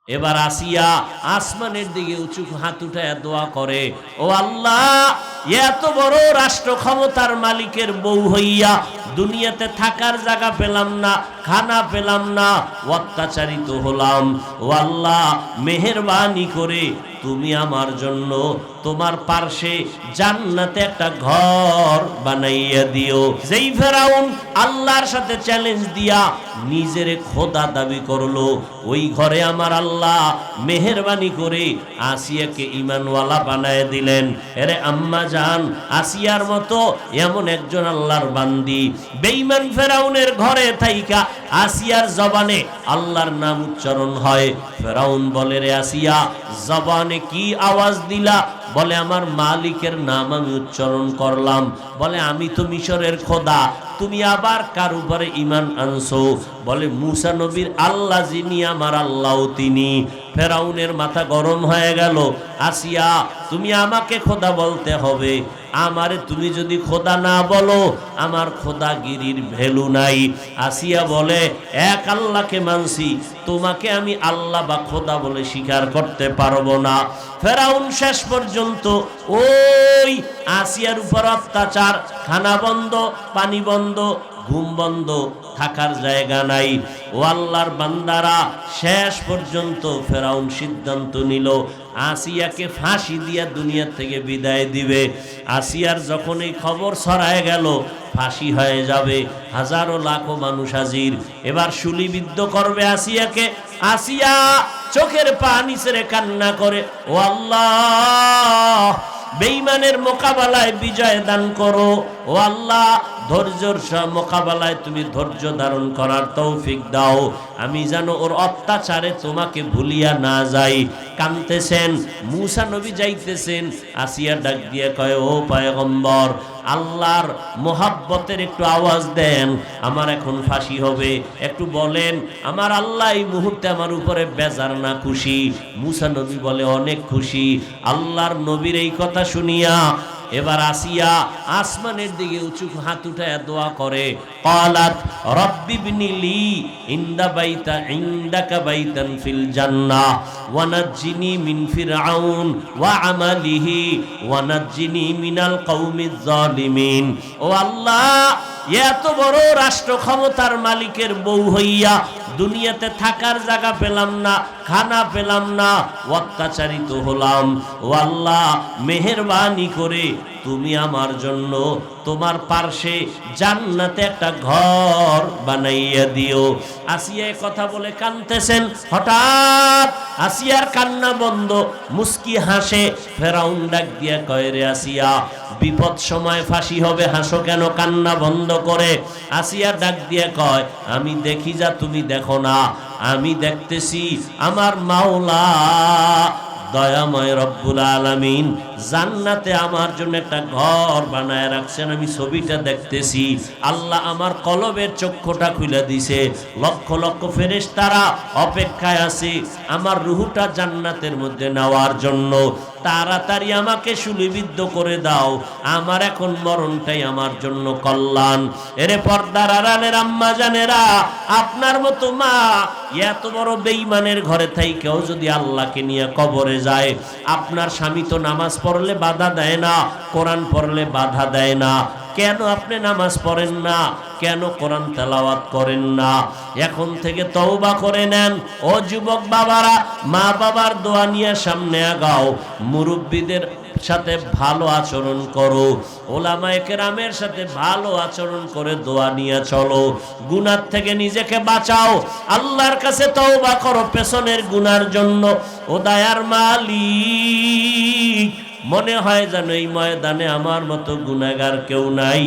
এবার আসিয়া আসমানের দিকে উঁচু হাত উঠায় দোয়া করে, ও আল্লাহ, এত বড় রাষ্ট্র ক্ষমতার মালিকের বউ হইয়া দুনিয়াতে থাকার জায়গা পেলাম না, খানা পেলাম না, অত্যাচারিত হলাম। ও আল্লাহ, মেহেরবানি করে তুমি আমার জন্য তোমার পার্শ্বে জান্নাতে একটা ঘর বানাইয়া দিও। যেই ফেরাউন আল্লাহর সাথে চ্যালেঞ্জ দিয়া নিজের খোদা দাবি করলো, ওই ঘরে আমার আল্লাহ মেহেরবানি করে আসিয়াকে ঈমানওয়ালা বানায় দিলেন। এরে আম্মা জান, আসিয়ার মতো এমন একজন আল্লাহর বান্দি বেঈমান ফেরাউনের ঘরে থাইকা আসিয়ার জবানে আল্লাহর নাম উচ্চারণ হয়। ফেরাউন বলে, রে আসিয়া, জবানে কি আওয়াজ দিলা? বলে, আমার মালিকের নাম আমি উচ্চারণ করলাম। বলে, আমি তো মিশরের খোদা, তুমি আবার কার উপরে ঈমান আনছো? বলে, মুসা নবীর আল্লাহ যিনি আমার আল্লাহ তিনি। ফেরাউনের মাথা গরম হয়ে গেল। আসিয়া, তুমি আমাকে খোদা বলতে হবে, আমারে তুমি যদি খোদা না বলো আমার খোদাগিরির ভ্যালু নাই। আসিয়া বলে, এক আল্লাহকে মানছি, তোমাকে আমি আল্লাহ বা খোদা বলে স্বীকার করতে পারবো না। ফেরাউন শেষ পর্যন্ত ওই আসিয়ার উপর অত্যাচার, খানা বন্ধ, পানি বন্ধ, ঘুম বন্ধ, থাকার জায়গা নাই। ও আল্লাহর বান্দারা, শেষ পর্যন্ত ফেরাউন সিদ্ধান্ত নিল আসিয়াকে ফাঁসি দিয়া দুনিয়া থেকে বিদায় দিবে। আসিয়ার যখন এই খবর ছড়ায় গেল ফাঁসি হয়ে যাবে, হাজারো লাখো মানুষ হাজির, এবার শুলিবিদ্ধ করবে আসিয়াকে। আসিয়া চোখের পানি ছেড়ে কান্না করে, ও আল্লাহ, বেঈমানের মোকাবেলায় বিজয় দান করো। ও আল্লাহ, ধৈর্যর মোকাবেলায় তুমি ধৈর্য ধারণ করার তৌফিক দাও, আমি যেন ওর অত্যাচারে তোমাকে ভুলিয়া না যাই। কাঁদতেছেন, মুসা নবী যাইতেছেন। আসিয়া ডাক দিয়ে কয়, ও পয়গম্বর, আল্লাহর মোহাব্বতের একটু আওয়াজ দেন, আমার এখন ফাঁসি হবে, একটু বলেন আমার আল্লাহ এই মুহূর্তে আমার উপরে বেজার না খুশি? মুসা নবী বলে, অনেক খুশি। আল্লাহর নবীর এই কথা শুনিয়া এবার আসিয়া আসমানের দিকে উঁচু হাত উঠায় দোয়া করে, ক্বালাত রব্বিবনি লি ইনদা বাইতা ইনদাকা বাইতান ফিল জান্নাহ ওয়া নাজ্জিনি মিন ফিরআউন ওয়া আমালিহি ওয়া নাজ্জিনি মিনাল কওমিজ জালিমিন। ও আল্লাহ, এত বড় রাষ্ট্র ক্ষমতার মালিকের বউ হইয়া দুনিয়াতে থাকার জায়গা পেলাম না, খানা পেলাম না, অত্যাচারিত হলাম। ও আল্লাহ, মেহেরবানি করে তুমি আমার জন্য তোমার পার্শ্বে জান্নাতে একটা ঘর বানাইয়া দিও। আসিয়া কথা বলে কাঁদতেছেন, হঠাৎ আসিয়ার কান্না বন্ধ, মুস্কি হাসে। ফেরাউন ডাক দিয়া কয়, রে আসিয়া, বিপদ সময় ফাঁসি হবে, হাসো কেন কান্না বন্ধ করে? আসিয়া ডাক দিয়া কয়, আমি দেখি যা তুমি দেখো না, আমি দেখতেছি আমার মাওলা দয়াময় রব্বুল আলামিন জান্নাতে আমার জন্য একটা ঘর বানায় রাখছেন, আমি ছবিটা দেখতেছি। আল্লাহ আমার কলবের চক্ষুটা খুলে দিছে, লক্ষ লক্ষ ফেরেশতারা অপেক্ষায় আছে আমার রূহটা জান্নাতের মধ্যে নেওয়ার জন্য। তাড়াতাড়ি আমাকে শুলিবিদ্ধ করে দাও, আমার এখন মরণটাই আমার জন্য কল্যাণ। এরে পর্দার আড়ালের আম্মা জানেরা, আপনার মতো মা এত বড় বেঈমানের ঘরে থাইকেও যদি আল্লাহকে নিয়ে কবরে যায়, আপনার স্বামী তো নামাজ পড়লে বাধা দেয় না, কোরআন পড়লে বাধা দেয় না, কেন আপনি নামাজ পড়েন না? কেন কোরআন তেলাওয়াত করেন না? এখন থেকে তওবা করে নেন। ও যুবক বাবারা, মা বাবার দোয়া নিয়ে সামনে আগাও, মুরব্বীদের সাথে ভালো আচরণ করো, ওলামায়ে কেরামের সাথে ভালো আচরণ করে দোয়া নিয়ে চলো, গুনাহ থেকে নিজেকে বাঁচাও, আল্লাহর কাছে তওবা করো পেছনের গুনার জন্য। ও দয়ার মালিক, মনে হয় যেন এই ময়দানে আমার মতো গুনাহগার কেউ নাই,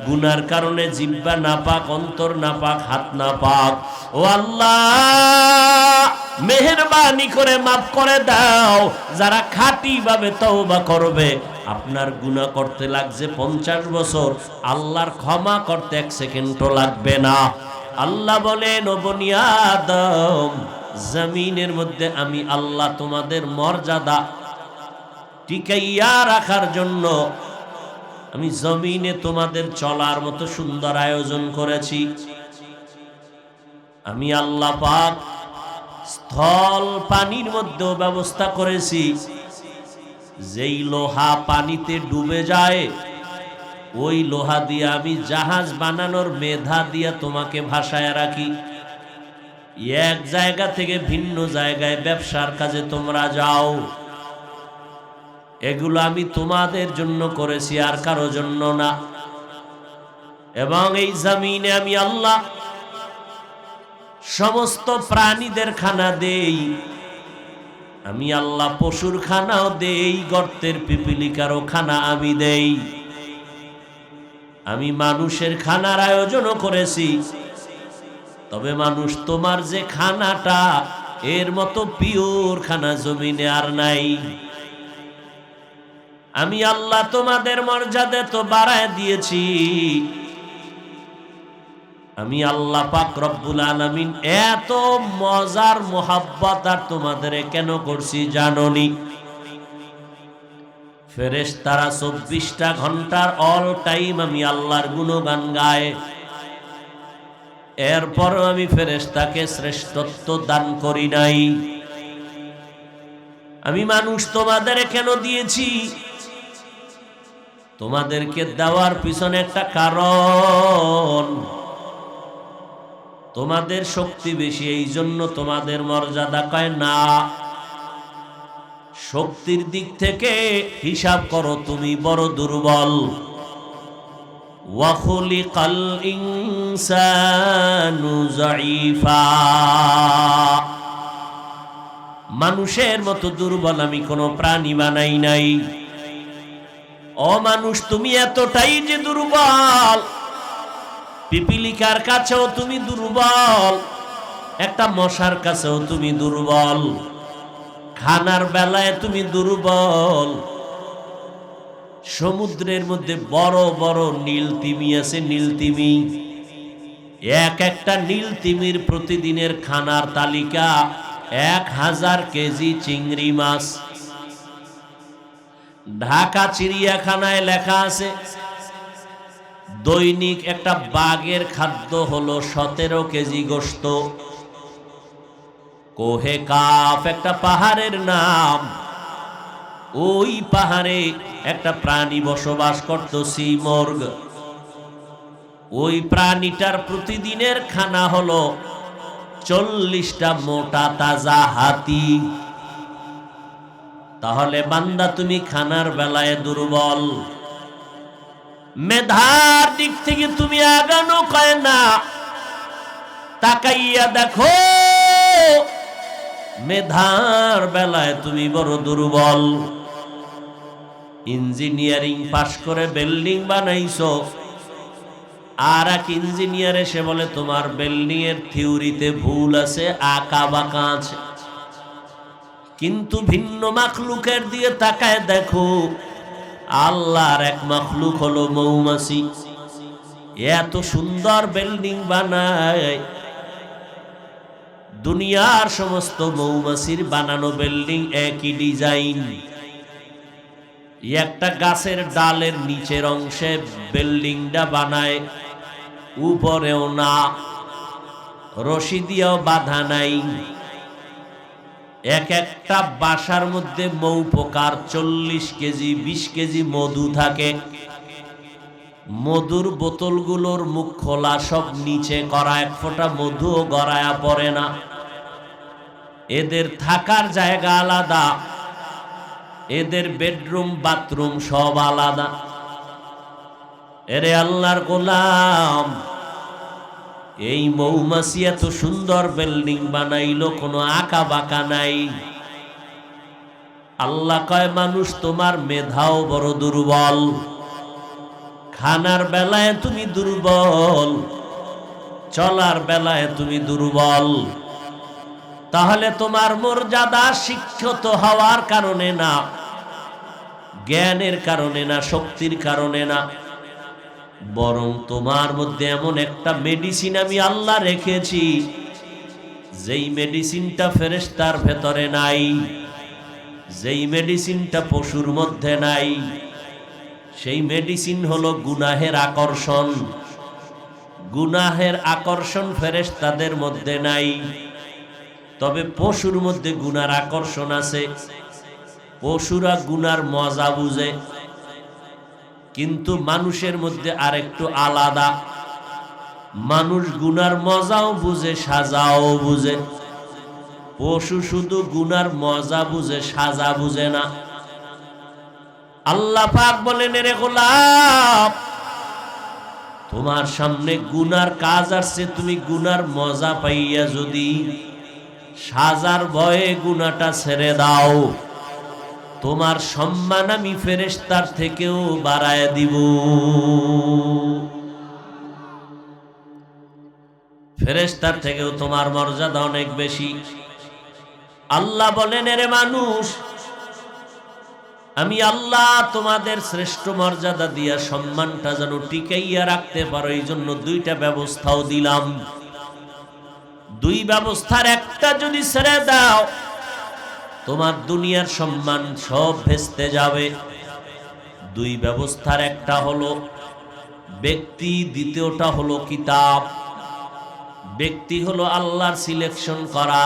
গুনার কারণে জিহ্বা নাপাক, অন্তর নাপাক, হাত নাপাক। ও আল্লাহ, মেহেরবানি করে মাফ করে দাও। যারা খাঁটি ভাবে তওবা করবে, আপনার গুনাহ করতে লাগছে 50 বছর, আল্লাহর ক্ষমা করতে 1 সেকেন্ডও লাগবে না। আল্লাহ বলেন, ও বনি আদম, জমিনের মধ্যে আমি আল্লাহ তোমাদের মর্যাদা টিকাইয়া রাখার জন্য আমি জমিনে তোমাদের চলার মতো সুন্দর আয়োজন করেছি। আমি আল্লাহ পাক স্থল পানির মধ্যেও ব্যবস্থা করেছি। যেই লোহা পানিতে ডুবে যায় ওই লোহা দিয়ে আমি জাহাজ বানানোর মেধা দিয়ে তোমাকে ভাসায় রাখি। এক জায়গা থেকে ভিন্ন জায়গায় ব্যবসার কাজে তোমরা যাও, এগুলো আমি তোমাদের জন্য করেছি, আর কারো জন্য না। এবং এই জমিনে আমি আল্লাহ সমস্ত প্রাণীদের খানা দেই, আমি আল্লাহ পশুর খানাও দেই, গর্তের পিপিলিকারও খানা আমি দেই। আমি মানুষের খানার আয়োজনও করেছি, তবে মানুষ তোমার যে খানাটা এর মতো পিওর খানা জমিনে আর নাই। আমি আল্লাহ তোমাদের মর্যাদা তো বাড়ায় দিয়েছি। আমি আল্লাহ পাক রব্বুল আলামিন এত মজার মোহাব্বত আর তোমাদের কেন করছি জানোনি? ফেরেশতারা 24টা ঘন্টার অল টাইম আমি আল্লাহর গুণগান গায়, এরপরও আমি ফেরেশতাকে শ্রেষ্ঠত্ব দান করি নাই। আমি মানুষ তোমাদের কেন দিয়েছি? তোমাদেরকে দেওয়ার পিছনে একটা কারণ, তোমাদের শক্তি বেশি, এই জন্য তোমাদের মর্যাদা কয় না। শক্তির দিক থেকে হিসাব করো তুমি বড় দুর্বল। ওয়া খুলিকাল ইনসানু যায়ীফা, মানুষের মতো দুর্বল আমি কোনো প্রাণী বানাই নাই। ও মানুষ, তুমি এতটাই যে দুর্বল, পিপিলিকার কাছেও তুমি দুর্বল, একটা মশার কাছেও তুমি দুর্বল, খানার বেলায় তুমি দুর্বল। সমুদ্রের মধ্যে বড় বড় নীল তিমি আছে, নীল তিমি, এক একটা নীল তিমির প্রতিদিনের খানার তালিকা 1000 কেজি চিংড়ি মাছ। ঢাকা চিড়িয়াখানায় লেখা আছে দৈনিক একটা বাঘের খাদ্য হলো 17 কেজি গোশত। কোহে কাফ একটা পাহাড়ের নাম, ওই পাহাড়ে একটা প্রাণী বসবাস করত, সিমর্গ। ওই প্রাণীটার প্রতিদিনের খানা হলো 40টা মোটা তাজা হাতি। তাহলে বান্দা তুমি খানার বেলায় দুর্বল, মেধার দিক থেকে তুমি আগানো কয় না। তাকাইয়া দেখো মেধার বেলায় তুমি বড় দুর্বল। ইঞ্জিনিয়ারিং পাশ করে বিল্ডিং বানাইছো, আর এক ইঞ্জিনিয়ার এসে বলে তোমার বিল্ডিং এর থিওরিতে ভুল আছে, আঁকা বাঁকা আছে। কিন্তু ভিন্ন মাখলুকের দিয়ে তাকায় দেখো, আল্লাহর এক মাখলুক হলো মৌমাছি, এত সুন্দর বিল্ডিং বানায়। দুনিয়ার সমস্ত মৌমাছির বানানো বিল্ডিং একই ডিজাইন। একটা গাছের ডালের নিচের অংশে বিল্ডিংটা বানায়, উপরেও না, রশি দিয়েও বাঁধা নাই। এক একটা বাসার মধ্যে মৌ পোকার 40 কেজি 20 কেজি মধু থাকে। মধুর বোতলগুলোর মুখ খোলা, সব নিচে করা, এক ফোঁটা মধুও গড়ায়া পড়ে না। এদের থাকার জায়গা আলাদা, এদের বেডরুম বাথরুম সব আলাদা। এরে আল্লাহর গোলাম, এই মৌমাছি এত সুন্দর বিল্ডিং বানাইলো, কোনো আঁকা বাঁকা নাই। আল্লাহ কয় মানুষ তোমার মেধাও বড় দুর্বল, খানার বেলায় তুমি দুর্বল, চলার বেলায় তুমি দুর্বল। তাহলে তোমার মর্যাদা শিক্ষিত হওয়ার কারণে না, জ্ঞানের কারণে না, শক্তির কারণে না, বরং তোমার মধ্যে এমন একটা মেডিসিন আমি আল্লাহ রেখেছি, যেই মেডিসিনটা ফেরেশতার ভেতরে নাই, যেই মেডিসিনটা পশুর মধ্যে নাই। সেই মেডিসিন হলো গুনাহের আকর্ষণ। গুনাহের আকর্ষণ ফেরেশতাদের মধ্যে নাই। তবে পশুর মধ্যে গুনার আকর্ষণ আছে, পশুরা গুনার মজা বুঝে, কিন্তু মানুষের মধ্যে আরেকটু আলাদা। মানুষ গুনার মজাও বুঝে, সাজাও বুঝে। পশু শুধু গুনার মজা বুঝে, সাজা বুঝে না। আল্লাহ পাক বলেন, রে গোলাম, তোমার সামনে গুনার কাজ আসছে, তুমি গুনার মজা পাইয়া যদি সাজার ভয়ে গুনাহটা ছেড়ে দাও, তোমার সম্মান আমি ফেরেশতার থেকেও বাড়ায় দিব। ফেরেশতার থেকেও তোমার মর্যাদা অনেক বেশি। আল্লাহ বলেন, রে মানুষ, আমি আল্লাহ তোমাদের শ্রেষ্ঠ মর্যাদা দিয়া সম্মানটা যেন টিকাইয়া রাখতে পারো, এই জন্য দুইটা ব্যবস্থাও দিলাম। দুই ব্যবস্থার একটা যদি ছেড়ে দাও, তোমার দুনিয়ার সম্মান সব ভেস্তে যাবে। দুই ব্যবস্থার একটা হলো ব্যক্তি, দ্বিতীয়টা হলো কিতাব। ব্যক্তি হলো আল্লাহর সিলেকশন করা।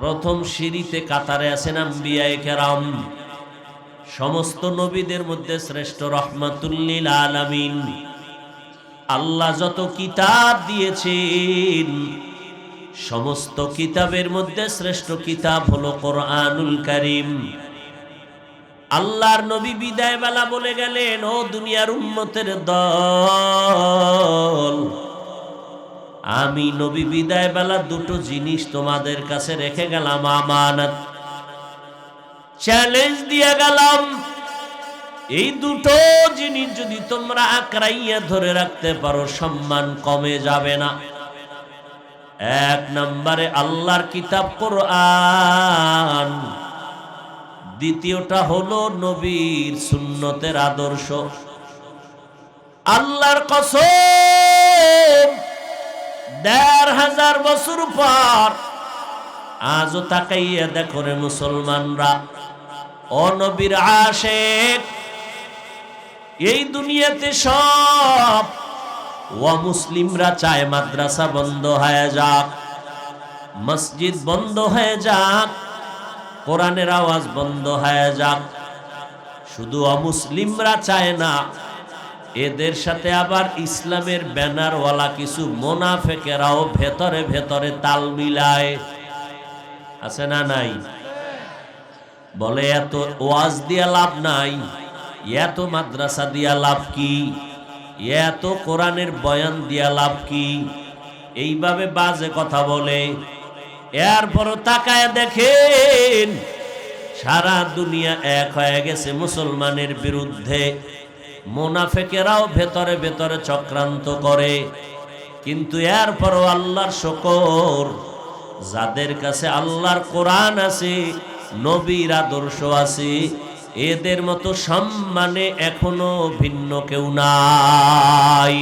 প্রথম সিঁড়িতে কাতারে আছেন আম্বিয়ায়ে কেরাম, সমস্ত নবীদের মধ্যে শ্রেষ্ঠ রহমাতুল লিল আলামিন। আল্লাহ যত কিতাব দিয়েছেন, সমস্ত কিতাবের মধ্যে শ্রেষ্ঠ কিতাব হলো কোরআনুল কারীম। আল্লাহর নবী বিদায় বেলা বলে গেলেন, ও দুনিয়ার উম্মতের দল, আমি নবী বিদায় বেলা দুটো জিনিস তোমাদের কাছে রেখে গেলাম আমানত, চ্যালেঞ্জ দিয়ে গেলাম। এই দুটো জিনিস যদি তোমরা আঁকড়াইয়া ধরে রাখতে পারো, সম্মান কমে যাবে না। এক নম্বরে আল্লাহর কিতাব কোরআন, দ্বিতীয়টা হলো নবীর সুন্নতের আদর্শ। আল্লাহর কসম, ১৫০০ বছর পর আজও তাকাইয়া দেখো রে মুসলমানরা, ও নবীর আশিক, এই দুনিয়াতে সব মুসলিমরা চায় মাদ্রাসা বন্ধ হয়ে যাক, মসজিদ বন্ধ হয়ে যাক, কোরআনের আওয়াজ বন্ধ হয়ে যাক। শুধু অমুসলিমরা চায় না, এদের সাথে আবার ইসলামের ব্যানারওয়ালা কিছু মুনাফিকেরাও ভেতরে ভেতরে তাল মিলায়। আছে না নাই? বলে এত ওয়াজ দিয়া লাভ নাই, এত মাদ্রাসা দিয়া লাভ কি, এত কোরআনের বয়ান দিয়া লাভ কি, এইভাবে বাজে কথা বলে। এরপরও তাকায় দেখেন, সারা দুনিয়া এক হয়ে গেছে মুসলমানের বিরুদ্ধে। মুনাফিকেরাও ভেতরে ভেতরে চক্রান্ত করে, কিন্তু এরপরও আল্লাহর শুকর, যাদের কাছে আল্লাহর কোরআন আছে, নবীর আদর্শ আছে, এদের মতো সম্মানে এখনো ভিন্ন কেউ নাই।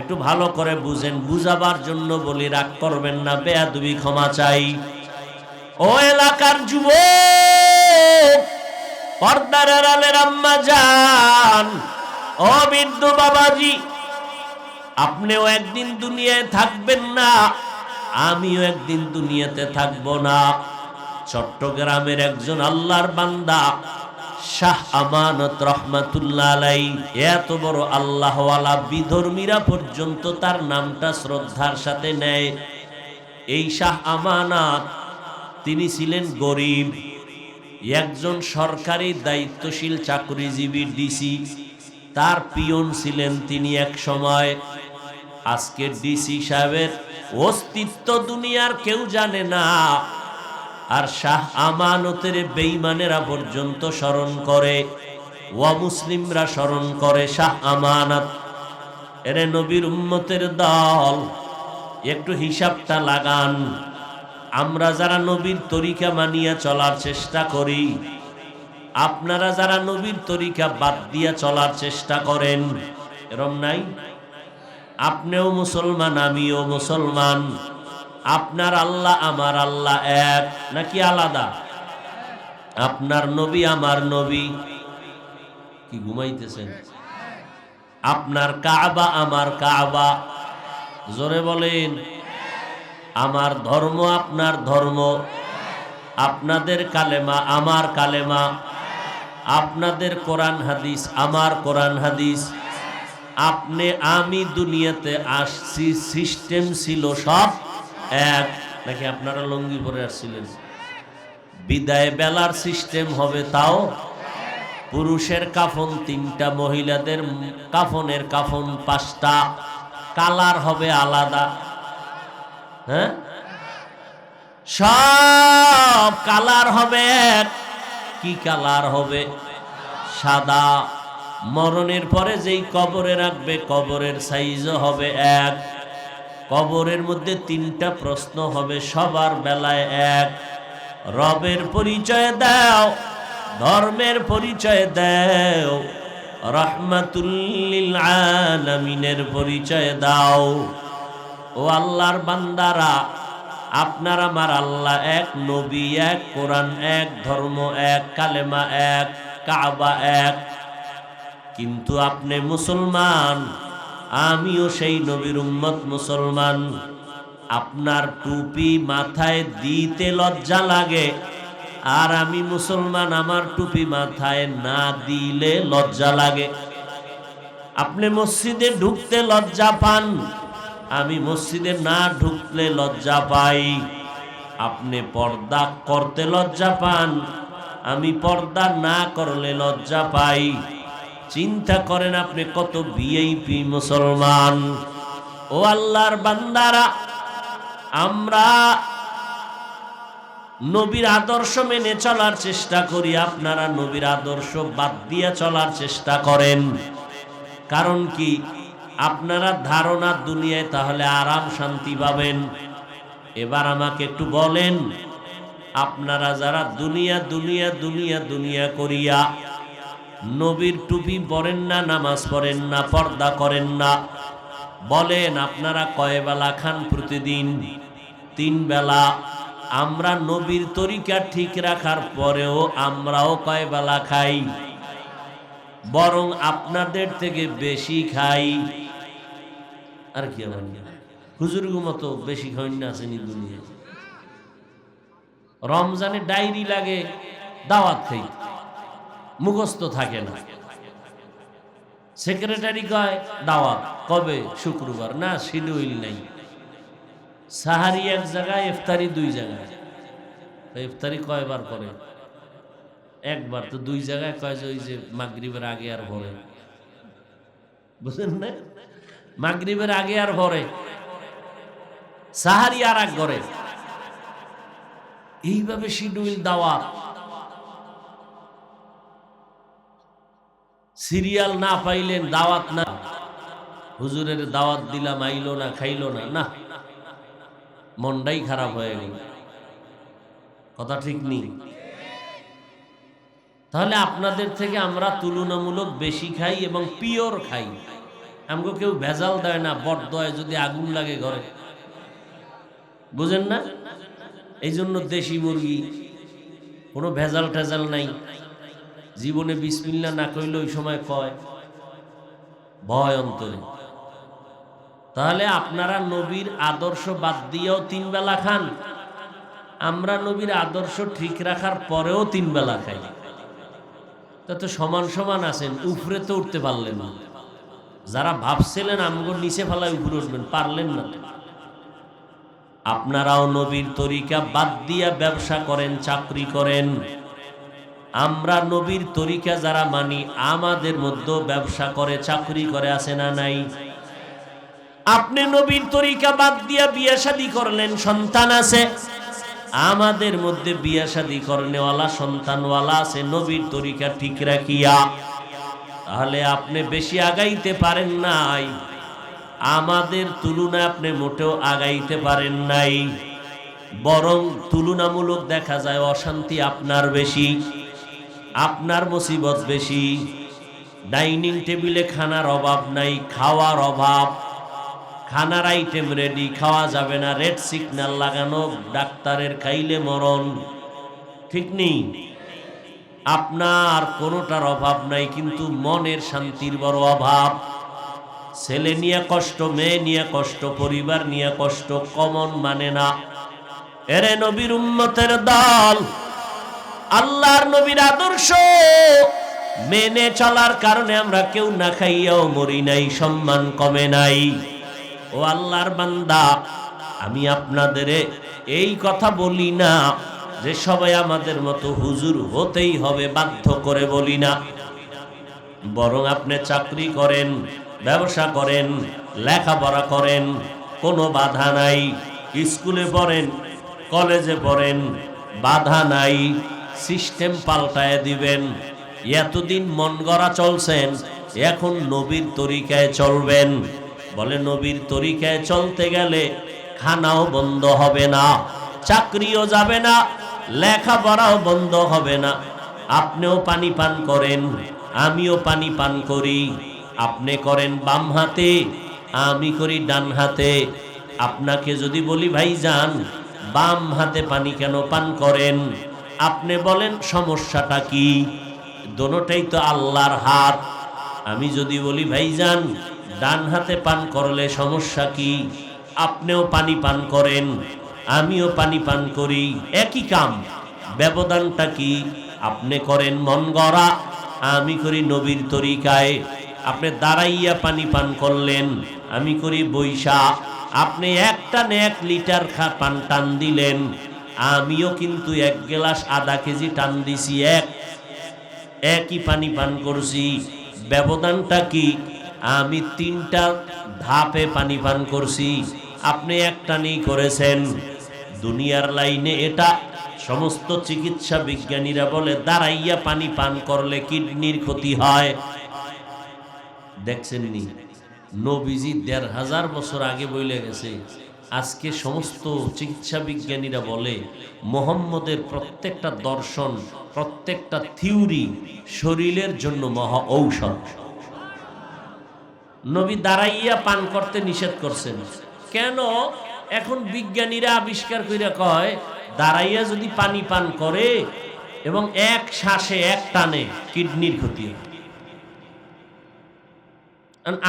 একটু ভালো করে বুঝেন, বুঝাবার জন্য বলি, রাগ করবেন না, বেয়াদবি ক্ষমা চাই। ও এলাকার যুবক, পর্দার আড়ালের আম্মা জান, ও বৃদ্ধ বাবাজি, আপনিও একদিন দুনিয়ায় থাকবেন না, আমিও একদিন দুনিয়াতে থাকবো না। চট্টগ্রামের একজন আল্লাহর বান্দা শাহ আমানত রহমাতুল্লাহ আলাইহি, এত বড় আল্লাহওয়ালা, বিধর্মীরা পর্যন্ত তার নামটা শ্রদ্ধার সাথে নেয়। এই শাহ আমানত, তিনি ছিলেন গরিব, একজন সরকারি দায়িত্বশীল চাকরিজীবী ডিসি, তার পিয়ন ছিলেন তিনি এক সময়। আজকে ডিসি সাহেবের অস্তিত্ব দুনিয়ার কেউ জানে না, আর শাহ আমানতের বেঈমানেরা পর্যন্ত স্মরণ করে, মুসলিমরা স্মরণ করে শাহ আমানত। এরে নবীর উম্মতের দল, একটু হিসাবটা লাগান। আমরা যারা নবীর তরিকা মানিয়া চলার চেষ্টা করি, আপনারা যারা নবীর তরিকা বাদ দিয়া চলার চেষ্টা করেন, এরম নাই? আপনিও মুসলমান, আমিও মুসলমান, আপনার আল্লাহ আমার আল্লাহ এক নাকি আলাদা? আপনার নবী আমার নবী কি ঘুমাইতেছেন? আপনার কাবা আমার কাবা, জোরে বলেন। আমার ধর্ম আপনার ধর্ম, আপনাদের কালেমা আমার কালেমা, আপনাদের কোরআন হাদিস আমার কোরআন হাদিস। আপনি আমি দুনিয়াতে আসছি, সিস্টেম ছিল সব এক। নাকি আপনারা লঙ্গি পরে আসছিলেন? বিদায় বেলার সিস্টেম হবে তাও পুরুষের কাফন 3টা, মহিলাদের কাফনের কাফন 5টা, কালার হবে আলাদা। হ্যাঁ, সব কালার হবে এক। কি কালার হবে? সাদা। মরণের পরে যেই কবরে রাখবে কবরের সাইজও হবে এক। কবরের মধ্যে 3টা প্রশ্ন হবে, সবার বেলায় এক। রবের পরিচয় দাও, ধর্মের পরিচয় দাও, রাহমাতুল লিল আলামিনের পরিচয় দাও। ও আল্লাহর বান্দারা, আপনার আমার আল্লাহ এক, নবী এক, কোরআন এক, ধর্ম এক, কালেমা এক, কাবা এক। কিন্তু আপনি মুসলমান, আমিও সেই নবীর উম্মত মুসলমান। আপনার টুপি মাথায় দিতে লজ্জা লাগে, আর আমি মুসলমান, আমার টুপি মাথায় না দিলে লজ্জা লাগে। আপনি মসজিদে ঢুকতে লজ্জা পান, আমি মসজিদে না ঢুকলে লজ্জা পাই। আপনি পর্দা করতে লজ্জা পান, আমি পর্দা না করলে লজ্জা পাই। চিন্তা করেন আপনি কত ভিআইপি মুসলমান। ও আল্লাহর বান্দারা, আমরা নবীর আদর্শ মেনে চলার চেষ্টা করি, আপনারা নবীর আদর্শ বাদ দিয়ে চলার চেষ্টা করেন। কারণ কি? আপনারা ধারণা দুনিয়ায় তাহলে আরাম শান্তি পাবেন। এবার আমাকে একটু বলেন, আপনারা যারা দুনিয়া দুনিয়া দুনিয়া দুনিয়া করিয়া নবীর টুপি পরেন না, নামাজ পড়েন না, পর্দা করেন না, বলেন আপনারা কয় বেলা খান প্রতিদিন? 3 বেলা। আমরা নবীর তরিকা ঠিক রাখার পরেও আমরাও কয় বেলা খাই? বরং আপনাদের থেকে বেশি খাই। আর কি হুজুরগো মতো বেশি খাই না আসেনি দুনিয়া। রমজানে ডায়েরি লাগে, দাওয়াত খাই, মুখস্থ থাকে না। সেক্রেটারি কয় দাওয়াত কবে? শুক্রবার। না, শিডিউল নাই। সাহারি এক জায়গায়, ইফতারি 2 জায়গায়। ইফতারি কয়বার করে? একবার। তো 2 জায়গায় কয় যে ওই যে মাগরিবের আগে আর ভরে, বুঝলেন না? মাগরিবের আগে আর ভরে, সাহারি আর এক ঘরে। এইভাবে শিডিউল দাওয়াত। সিরিয়াল না পাইলেন দাওয়াত না। হুজুরের দাওয়াত দিলাম, আইলো না, খাইলো না, না, মনটাই খারাপ হয়ে গেল। কথা ঠিক নেই? তাহলে আপনাদের থেকে আমরা তুলনামূলক বেশি খাই এবং পিওর খাই। আমাকে কেউ ভেজাল দেয় না, বট দেয় যদি আগুন লাগে ঘরে, বুঝেন না? এই জন্য দেশি মুরগি, কোনো ভেজাল টেজাল নাই। জীবনে বিসমিল্লাহ না কইলে ওই সময় কয়, ভয় অন্তরে। তাহলে আপনারা নবীর আদর্শ বাদ দিয়েও 3 বেলা খান, আমরা নবীর আদর্শ ঠিক রাখার পরেও 3 বেলা খাই। তা তো সমান সমান আছেন, উপরে তো উঠতে পারলেন না। যারা ভাবছিলেন আমগো নিচে ফেলায় উপরে উঠবেন, পারলেন না। আপনারাও নবীর তরিকা বাদ দিয়া ব্যবসা করেন, চাকরি করেন। আমরা নবীর তরিকা যারা মানি, আমাদের মধ্যেও ব্যবসা করে, চাকরি করে, আছে না নাই? আপনি নবীর তরিকা বাদ দিয়া বিয়ে শাদী করলেন, সন্তান আছে। আমাদের মধ্যে বিয়ে শাদী করনেওয়ালা, সন্তানওয়ালা আছে, নবীর তরিকা ঠিক রাখিয়া। তাহলে আপনি বেশি আগাইতে পারেন নাই, আমাদের তুলনায় আপনি মোটেও আগাইতে পারেন নাই। বরং তুলনামূলক দেখা যায় অশান্তি আপনার বেশি, আপনার মুসিবত বেশি। ডাইনিং টেবিলে খানার অভাব নাই, খাওয়ার অভাব। খানার আইটেম রেডি, খাওয়া যাবে না, রেড সিগন্যাল লাগানো, ডাক্তারের খাইলে মরণ। ঠিক নেই? আপনার কোনোটার অভাব নাই, কিন্তু মনের শান্তির বড় অভাব। ছেলে নিয়ে কষ্ট, মেয়ে নিয়ে কষ্ট, পরিবার নিয়ে কষ্ট কমন মানে না। এরে নবীর উম্মতের দল, আল্লাহর নবীর আদর্শ মেনে চলার কারণে আমরা কেউ না খাইয়াও মরি নাই, সম্মান কমে নাই। ও আল্লাহর বান্দা, আমি আপনাদের এই কথা বলি না যে সবাই আমাদের মতো হুজুর হতেই হবে, বাধ্য করে বলি না। বরং আপনি চাকরি করেন, ব্যবসা করেন, লেখাপড়া করেন, কোনো বাধা নাই। স্কুলে পড়েন, কলেজে পড়েন, বাধা নাই। সিস্টেম পাল্টায় দিবেন। এতদিন মন গড়া চলছেন, এখন নবীর তরিকায় চলবেন। বলে নবীর তরিকায় চলতে গেলে খানাও বন্ধ হবে না, চাকরিও যাবে না, লেখাপড়াও বন্ধ হবে না। আপনিও পানি পান করেন, আমিও পানি পান করি। আপনি করেন বাম হাতে, আমি করি ডান হাতে। আপনাকে যদি বলি ভাইজান বাম হাতে পানি কেন পান করেন, আপনি বলেন সমস্যাটা কি? দোনোটাই তো আল্লাহর হাত। আমি যদি বলি ভাইজান ডান হাতে পান করলে সমস্যা কি, আপনিও পানি পান করেন, আমিও পানি পান করি, একই কাম। ব্যবধানটা কি? আপনি করেন মন গড়া, আমি করি নবীর তরিকায়। আপনি দাঁড়াইয়া পানি পান করলেন, আমি করি বৈশা। আপনি একটা নে 1 লিটার পান টান দিলেন, আমিও কিন্তু 1 গ্লাস আধা কেজি টান দিছি, একই পানি পান করছি। ব্যবধানটা কি? আমি 3টা ধাপে পানি পান করছি, আপনি একটা নেই করেছেন। দুনিয়ার লাইনে এটা সমস্ত চিকিৎসা বিজ্ঞানীরা বলে দাঁড়াইয়া পানি পান করলে কিডনির ক্ষতি হয়। দেখছেন নি? নবীজি 1500 বছর আগে বলে গেছে। আজকে সমস্ত চিকিৎসা বিজ্ঞানীরা বলে মুহাম্মদের প্রত্যেকটা দর্শন, প্রত্যেকটা থিওরি শরীরের জন্য মহা ঔষধ। নবী দাঁড়াইয়া পান করতে নিষেধ করছেন কেন? এখন বিজ্ঞানীরা আবিষ্কার করে কয় দাঁড়াইয়া যদি পানি পান করে এবং এক শ্বাসে এক টানে কিডনির ক্ষতি হয়।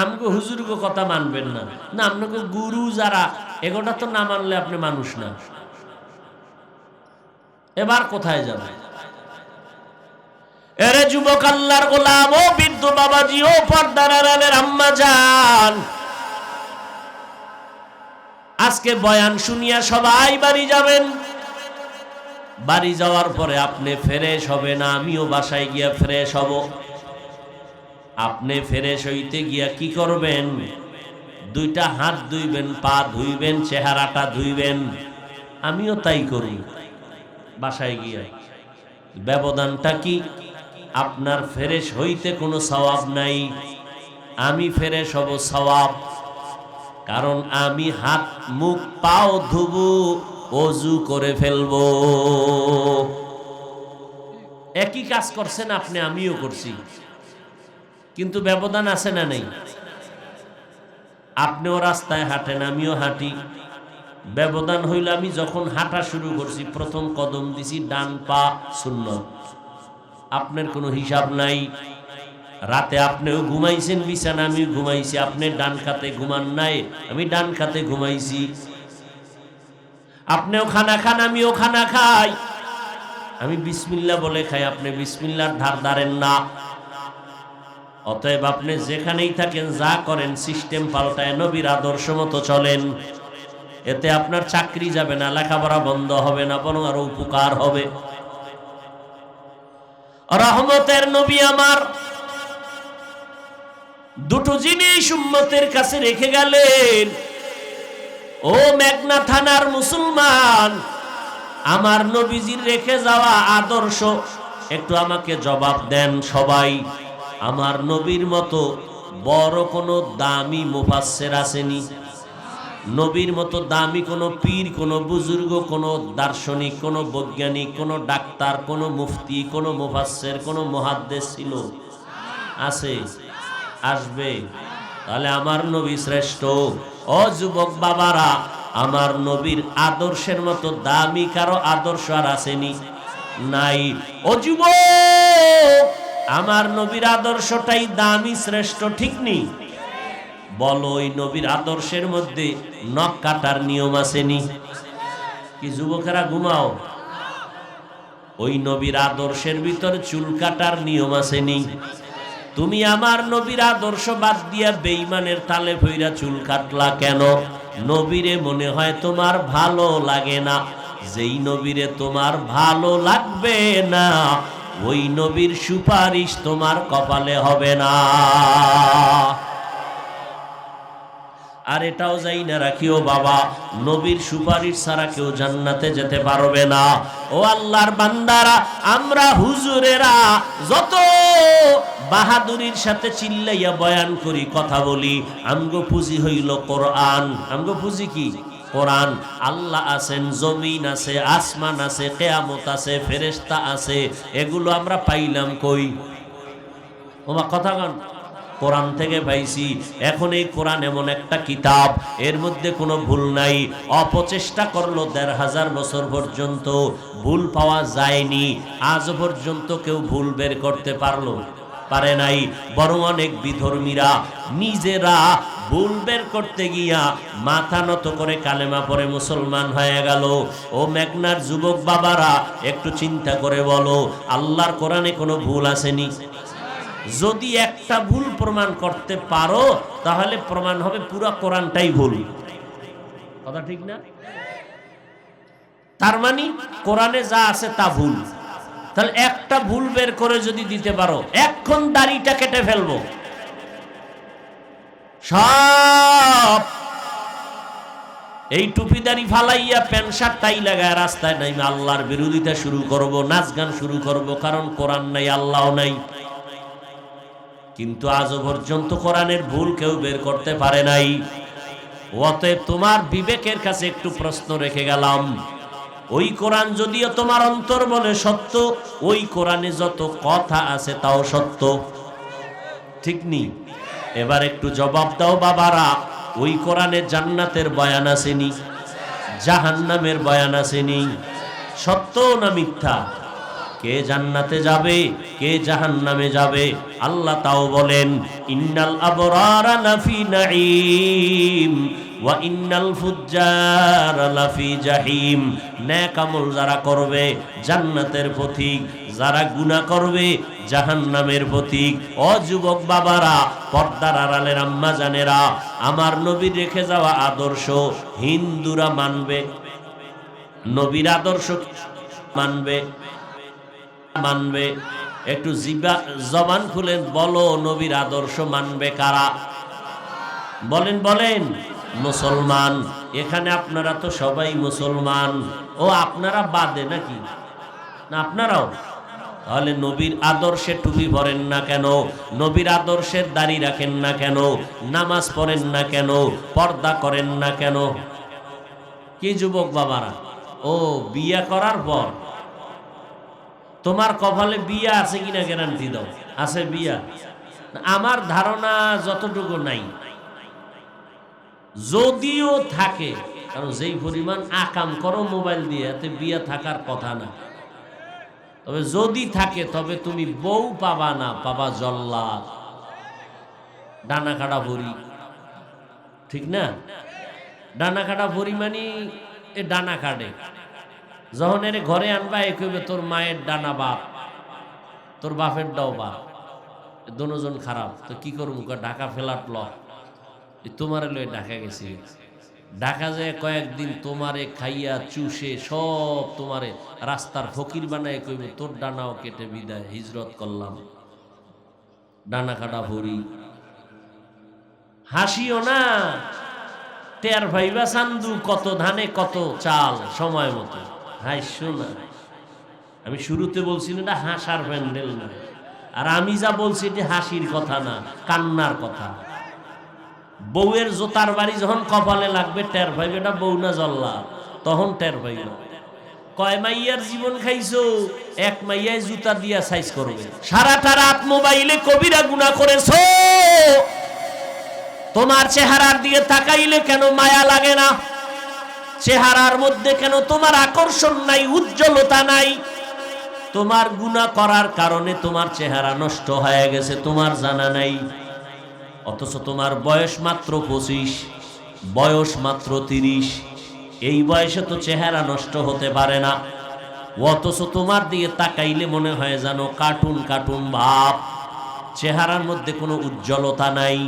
আমগো হুজুরগো কথা মানবেন না, না আপনাকে গুরু যারা এগোটা তো না মানলে আপনি মানুষ না। এবার কোথায় যাবে? এরে যুবক আল্লাহর গোলাম, ও বৃদ্ধ বাবাজি, ও পর্দার আড়ালের আম্মা জান, আজকে বয়ান শুনিয়া সবাই বাড়ি যাবেন। বাড়ি যাওয়ার পরে আপনি ফ্রেশ হবে না, আমিও বাসায় গিয়া ফ্রেশ হব। আপনি ফ্রেশ হইতে গিয়া কি করবেন? 2টা হাত ধুইবেন, পা ধুইবেন, চেহারাটা ধুইবেন। আমিও তাই করি বাসায় গিয়া। ব্যবধানটা কি? আপনার ফ্রেশ হইতে কোনো সওয়াব নাই, আমি ফ্রেশ হব সওয়াব। কারণ আমি হাত মুখ পাও ধুবো, ওযু করে ফেলবো। একই কাজ করছেন আপনি, আমিও করছি, কিন্তু ব্যবধান আছে না নেই? আপনিও রাস্তায় হাঁটেন, আমিও হাঁটি। ব্যবধান হইল আমি যখন হাঁটা শুরু করছি, প্রথম কদম দিছি ডান পা সুন্নত। আপনার কোনো হিসাব নাই। রাতে আপনিও ঘুমাইছেন বিছানা, আমি ঘুমাইছি। আপনি ডান খাতে ঘুমান নাই, আমি ডান খাতে ঘুমাইছি। আপনিও খানা খান, আমিও খানা খাই। আমি বিসমিল্লাহ বলে খাই, আপনি বিসমিল্লাহর ধার ধারেন না। অতএব আপনি যেখানেই থাকেন, যা করেন সিস্টেম পাল্টায় নবীর আদর্শ মতো চলেন। এতে আপনার চাকরি যাবে না, লেখাপড়া বন্ধ হবে না, বরং আরো উপকার হবে। রহমতের নবী আমার 2টো জিনিস উম্মতের কাছে রেখে গেলেন। ও মেঘনা থানার মুসলমান, আমার নবীজির রেখে যাওয়া আদর্শ একটু আমাকে জবাব দেন সবাই। আমার নবীর মতো বড় কোনো দামি মুফাসসির আসেনি? নবীর মতো দামি কোনো পীর, কোনো বুজুর্গ, কোনো দার্শনিক, কোনো বৈজ্ঞানিক, কোনো ডাক্তার, কোনো মুফতি, কোনো মুফাসসির, কোনো মুহাদ্দিস ছিল? আছে? আসবে? তাহলে আমার নবী শ্রেষ্ঠ। ও যুবক বাবারা, আমার নবীর আদর্শের মতো দামি কারো আদর্শ আর আসেনি? নাই। ও যুবক, আমার নবীর আদর্শটাই দামি, শ্রেষ্ঠ, ঠিক নেই? বলো ওই নবীর আদর্শের মধ্যে নখ কাটার নিয়ম আসেনি? কি যুবকেরা ঘুমাও? ওই নবীর আদর্শের ভিতর চুল কাটার নিয়ম আসেনি? তুমি আমার নবীর আদর্শ বাদ দিয়া বেঈমানের তালে ফইরা চুল কাটলা কেন? নবীরে মনে হয় তোমার ভালো লাগে না। যেই নবীরে তোমার ভালো লাগবে না, ওই নবীর সুপারিশ তোমার কপালে হবে না। আর এটাও যাই না রাখিও বাবা, নবীর সুপারিশ ছাড়া কেউ জান্নাতে যেতে পারবে না। ও আল্লাহর বান্দারা, আমরা হুজুরেরা যত বাহাদুরির সাথে চিল্লাইয়া বয়ান করি, কথা বলি, আমগো পুঁজি হইল কোরআন। আমগো পুঁজি কি? কোরআন। আল্লাহ আছেন, জমিন আছে, আসমান আছে, কিয়ামত আছে, ফেরেশতা আছে, এগুলো আমরা পাইলাম কই? ওমা কথা কন। কোরআন থেকে পাইছি। এখন এই কোরআন এমন একটা কিতাব, এর মধ্যে কোনো ভুল নাই। অপচেষ্টা করলো ১৫০০ বছর পর্যন্ত, ভুল পাওয়া যায়নি। আজ পর্যন্ত কেউ ভুল বের করতে পারে নাই। বরং অনেক বিধর্মীরা নিজেরা ভুল বের করতে গিয়া মাথা নত করে কালেমা পড়ে মুসলমান হয়ে গেল। ও মেঘনার যুবক বাবারা, একটু চিন্তা করে বলো, আল্লাহর কোরআনে কোনো ভুল আসেনি? যদি একটা ভুল প্রমাণ করতে পারো, তাহলে প্রমাণ হবে পুরো কোরআনটাই ভুল। কথা ঠিক না? তার মানে কোরআনে যা আছে তা ভুল। তাহলে একটা ভুল বের করে যদি দিতে পারো, এখন দাড়িটা কেটে ফেলবো, সব এই টুপি দাড়ি ফালাইয়া প্যান্ট শার্ট টাই লাগায় রাস্তায় নাই আল্লাহর বিরোধিতা শুরু করব, নাচ গান শুরু করব, কারণ কোরআন নাই, আল্লাহ নাই। কিন্তু আজও পর্যন্ত কোরআনের ভুল কেউ বের করতে পারে নাই। অতএব তোমার বিবেকের কাছে একটু প্রশ্ন রেখে গেলাম, ওই কোরআন যদিও তোমার অন্তর বলে সত্য, ওই কোরআনে যত কথা আছে তাও সত্য, ঠিক নি? এবার একটু জবাব দাও বাবারা, ওই কোরআনে জান্নাতের বয়ান আসেনি? জাহান্নামের বয়ান আসেনি? সত্য না মিথ্যা? কে জান্নাতে যাবে, কে জাহান্নামে যাবে, আল্লাহ তাও বলেন, ইন্নাল আবরারা লাফি নাঈম ওয়া ইন্নাল ফুজ্জারা লাফি জাহিম। নেক আমল যারা করবে জান্নাতের পথিক, যারা গুনাহ করবে জাহান্নামের পথিক। ও যুবক বাবারা, পর্দার আড়ালের আম্মা জানেরা, আমার নবী রেখে যাওয়া আদর্শ হিন্দুরা মানবে? নবীর আদর্শ মানবে? একটু জবান খুলেন বলো, নবীর আদর্শ মানবে কারা? বলেন। মুসলমান। এখানে আপনারা তো সবাই মুসলমান। ও আপনারা বাদে নাকি? না আপনারাও? তাহলে নবীর আদর্শে টুপি পরেন না কেন? নবীর আদর্শের দাড়ি রাখেন না কেন? নামাজ পড়েন না কেন? পর্দা করেন না কেন? কি যুবক বাবারা, ও বিয়ে করার পর তোমার কপালে বিয়া আছে কিনা গ্যারান্টি দাও। আছে বিয়া? আমার ধারণা যতটুকু নাই, যদিও থাকে, কারণ যেই পরিমাণ আকাম করো মোবাইল দিয়ে, এতে বিয়া থাকার কথা না। তবে যদি থাকে, তবে তুমি বউ পাবা না, পাবা জল্লাদ, ডানা কাটা ভরি, ঠিক না? ডানা কাটা ভরি মানে এ ডানা কাটে। যখন এর ঘরে আনবা, এ কইবে তোর মায়ের ডানা বাপ, তোর বাপের ডাও বাপ, দুজন খারাপ। তো কি করবো? ঢাকা ফেলাট ল, তোমারে লয়ে ঢাকা গেছি। ঢাকা যায় কয়েকদিন তোমারে খাইয়া চুষে সব তোমারে রাস্তার ফকির বানায় কইবে তোর ডানাও কেটে বিদায়, হিজরত করলাম। ডানা কাটা ভরি। হাসিও না, টের ভাইবা চান্দু, কত ধানে কত চাল, সময় মতো হাসছো না। আমি শুরুতে বলছি না, এটা হাসার প্যান্ডেল না। আর আমি যা বলছি এটা হাসির কথা না, কান্নার কথা। বউয়ের জোতার বাড়ি যখন কপালে লাগবে, টের পাইবে এটা বউ না জল্লা, তখন টের পাইবে। কয় মাইয়ার জীবন খাইছো, এক মাইয়ায় জুতা দিয়া সাইজ করবে। সারাটা রাত মোবাইলে কবিরা গুনাহ করেছো, তোমার চেহারার দিকে তাকাইলে কেন মায়া লাগে না? চেহারার মধ্যে কেন তোমার আকর্ষণ নাই, উজ্জ্বলতা নাই? তোমার গুনাহ করার কারণে তোমার চেহারা নষ্ট হয়ে গেছে, তোমার জানা নাই। অথচ তোমার বয়স মাত্র 25, বয়স মাত্র 30। এই বয়সে তো চেহারা নষ্ট হতে পারে না, অথচ তোমার দিকে তাকাইলে মনে হয় যেন কার্টুন কার্টুন ভাব, চেহারার মধ্যে কোনো উজ্জ্বলতা নাই।